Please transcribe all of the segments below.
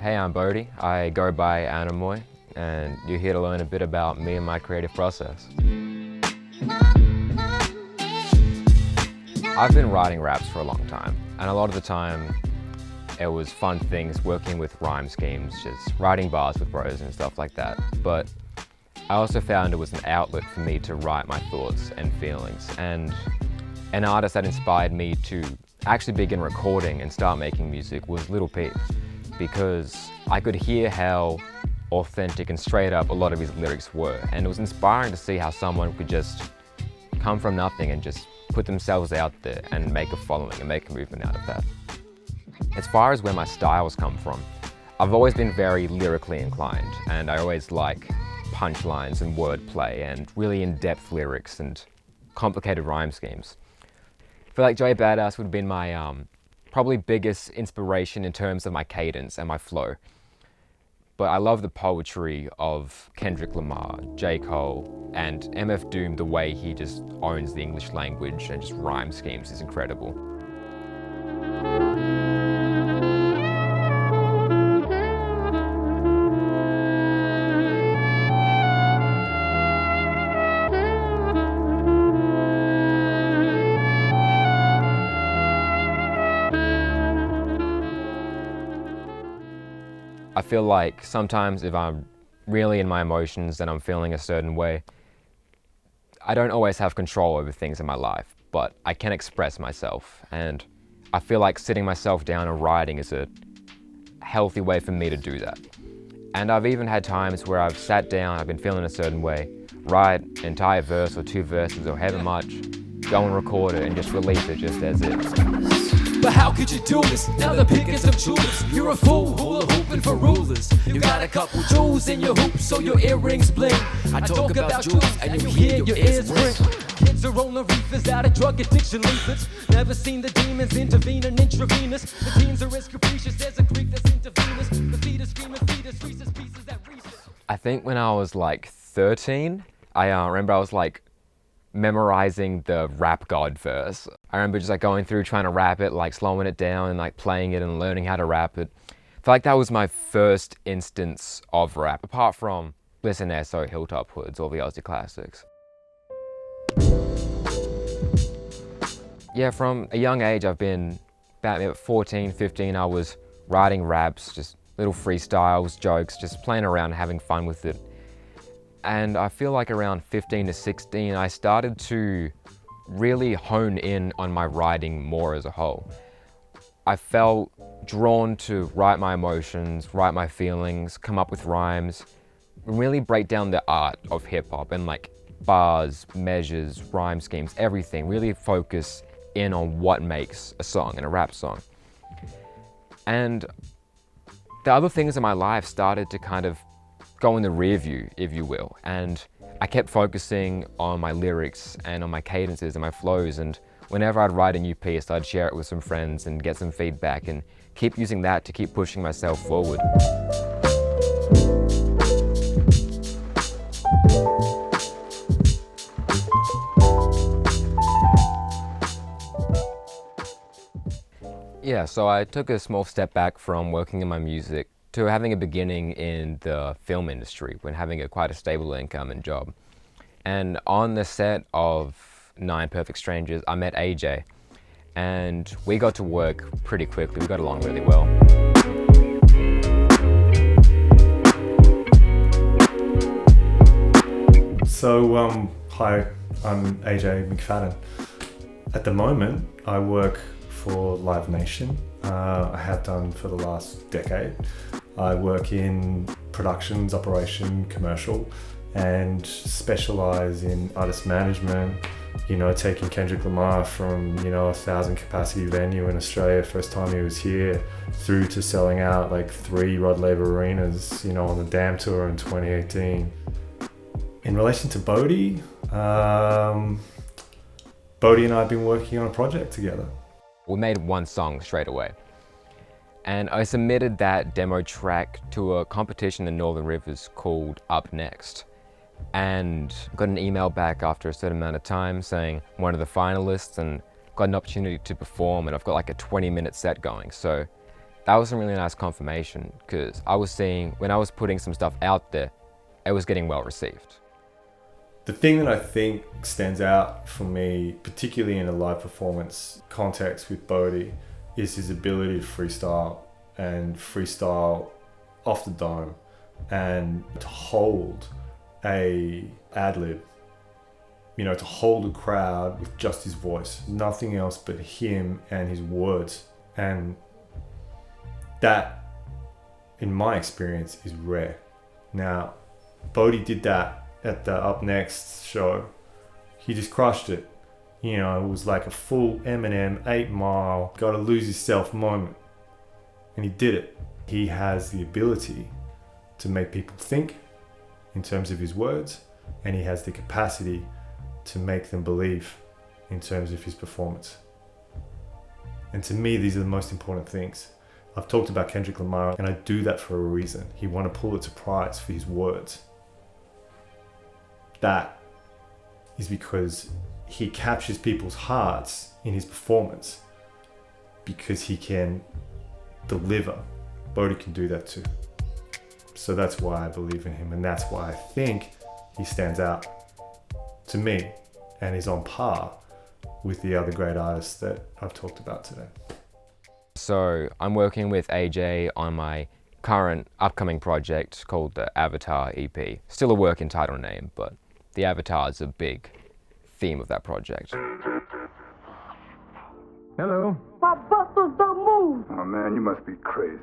Hey, I'm Bodhi. I go by Anamoy, and you're here to learn a bit about me and my creative process. I've been writing raps for a long time, and a lot of the time it was fun things, working with rhyme schemes, just writing bars with bros and stuff like that. But I also found it was an outlet for me to write my thoughts and feelings, and an artist that inspired me to actually begin recording and start making music was Lil Peep, because I could hear how authentic and straight up a lot of his lyrics were, and it was inspiring to see how someone could just come from nothing and just put themselves out there and make a following and make a movement out of that. As far as where my styles come from, I've always been very lyrically inclined, and I always like punchlines and wordplay and really in-depth lyrics and complicated rhyme schemes. I feel like Joey Badass would have been my probably biggest inspiration in terms of my cadence and my flow. But I love the poetry of Kendrick Lamar, J. Cole, and MF Doom. The way he just owns the English language and just rhyme schemes is incredible. I feel like sometimes if I'm really in my emotions and I'm feeling a certain way, I don't always have control over things in my life, but I can express myself. And I feel like sitting myself down and writing is a healthy way for me to do that. And I've even had times where I've sat down, I've been feeling a certain way, write an entire verse or two verses or however much, go and record it and just release it just as is. But how could you do this? Now the pickings of jewels. You're a fool, hula hooping for rulers. You got a couple jewels in your hoops, so your earrings bling. I talk about jewels, and you hear your ears ring. Kids are on the reefers, out of drug addiction leaflets. Never seen the demons intervening intravenous. The teens are as capricious, there's a creek that's intravenous. The fetus screaming fetus, Reese's pieces at Reese's. I think when I was like 13, I remember I was like memorizing the Rap God verse. I remember just like going through trying to rap it, like slowing it down and like playing it and learning how to rap it. I feel like that was my first instance of rap, apart from Listen SO, Hilltop Hoods, all the Aussie classics. Yeah, from a young age, I've been about 14, 15, I was writing raps, just little freestyles, jokes, just playing around and having fun with it. And I feel like around 15 to 16, I started to really hone in on my writing more as a whole. I felt drawn to write my emotions, write my feelings, come up with rhymes, really break down the art of hip hop and like bars, measures, rhyme schemes, everything, really focus in on what makes a song and a rap song. And the other things in my life started to kind of go in the rear view, if you will, and I kept focusing on my lyrics and on my cadences and my flows, and whenever I'd write a new piece, I'd share it with some friends and get some feedback and keep using that to keep pushing myself forward. Yeah, so I took a small step back from working in my music to having a beginning in the film industry, when having quite a stable income and job. And on the set of 9 Perfect Strangers, I met AJ, and we got to work pretty quickly. We got along really well. So, hi, I'm AJ McFadden. At the moment, I work for Live Nation. I have done for the last decade. I work in productions, operation, commercial, and specialize in artist management, you know, taking Kendrick Lamar from, you know, a 1,000 capacity venue in Australia, first time he was here, through to selling out like 3 Rod Laver arenas, you know, on the Damn Tour in 2018. In relation to Bodhi, Bodhi and I have been working on a project together. We made one song straight away. And I submitted that demo track to a competition in Northern Rivers called Up Next. And got an email back after a certain amount of time saying I'm one of the finalists and got an opportunity to perform, and I've got like a 20-minute set going. So that was some really nice confirmation, because I was seeing, when I was putting some stuff out there, it was getting well received. The thing that I think stands out for me, particularly in a live performance context with Bodhi, is his ability to freestyle, and freestyle off the dome, and to hold a ad-lib, you know, to hold a crowd with just his voice, nothing else but him and his words. And that, in my experience, is rare. Now, Bodhi did that at the Up Next show. He just crushed it. You know, it was like a full Eminem 8 Mile, gotta lose yourself moment. And he did it. He has the ability to make people think in terms of his words, and he has the capacity to make them believe in terms of his performance. And to me, these are the most important things. I've talked about Kendrick Lamar, and I do that for a reason. He won a Pulitzer Prize for his words. That is because he captures people's hearts in his performance, because he can deliver. Bodhi can do that too. So that's why I believe in him, and that's why I think he stands out to me and is on par with the other great artists that I've talked about today. So I'm working with AJ on my current upcoming project called the Avatar EP. Still a working title name, but the Avatar is a big theme of that project. Hello. My busters don't move. Oh man, you must be crazy.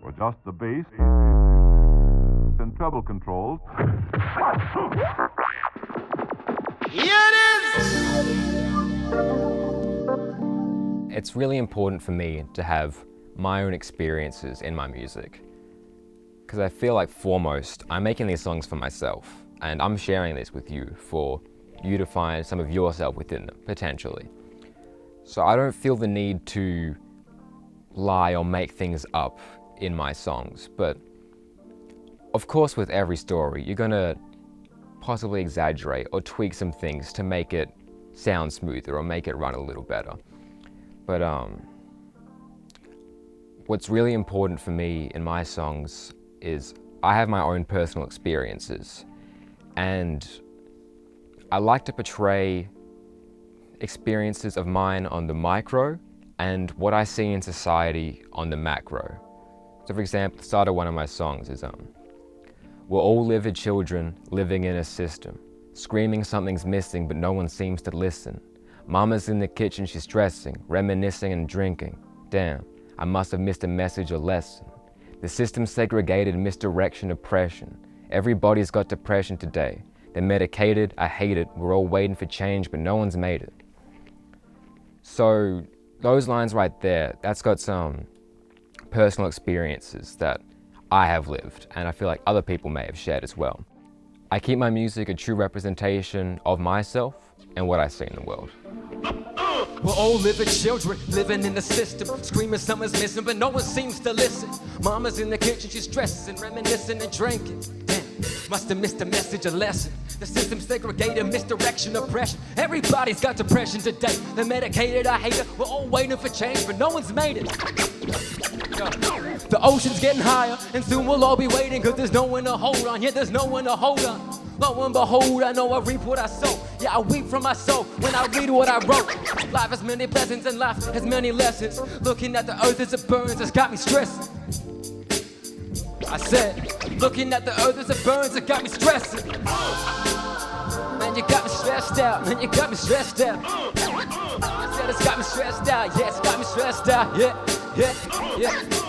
Adjust the bass and treble controls. It's really important for me to have my own experiences in my music, because I feel like foremost, I'm making these songs for myself, and I'm sharing this with you for you to find some of yourself within them, potentially. So I don't feel the need to lie or make things up in my songs, but of course with every story, you're gonna possibly exaggerate or tweak some things to make it sound smoother or make it run a little better. But what's really important for me in my songs is I have my own personal experiences, and I like to portray experiences of mine on the micro and what I see in society on the macro. So for example, the start of one of my songs is we're all livid children living in a system, screaming something's missing but no one seems to listen. Mama's in the kitchen, she's stressing, reminiscing and drinking. Damn, I must have missed a message or lesson. The system segregated, misdirection, oppression. Everybody's got depression today. They're medicated, I hate it. We're all waiting for change, but no one's made it. So those lines right there, that's got some personal experiences that I have lived, and I feel like other people may have shared as well. I keep my music a true representation of myself and what I see in the world. We're all living children, living in the system, screaming something's missing, but no one seems to listen. Mama's in the kitchen, she's stressing, reminiscing and drinking. Damn, must have missed a message, a lesson. The system segregated, misdirection, oppression. Everybody's got depression today. They're medicated, I hate it. We're all waiting for change, but no one's made it. The ocean's getting higher, and soon we'll all be waiting, cause there's no one to hold on. Yeah, there's no one to hold on. Lo and behold, I know I reap what I sow. Yeah, I weep from my soul when I read what I wrote. Life has many blessings and life has many lessons. Looking at the earth as it burns has got me stressing. I said, looking at the earth as it burns, it got me stressing. Man, you got me stressed out. Man, you got me stressed out. I said it's got me stressed out. Yeah, it's got me stressed out. Yeah, yeah, yeah.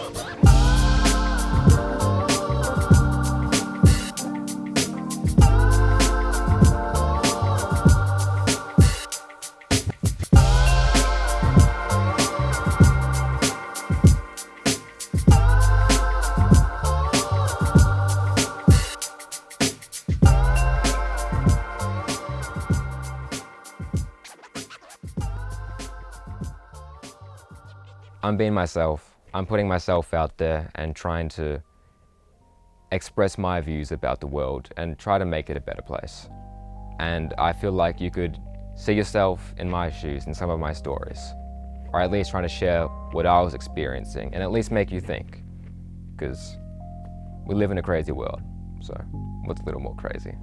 I'm being myself. I'm putting myself out there and trying to express my views about the world and try to make it a better place. And I feel like you could see yourself in my shoes in some of my stories. or at least trying to share what I was experiencing and at least make you think, because we live in a crazy world, so what's a little more crazy?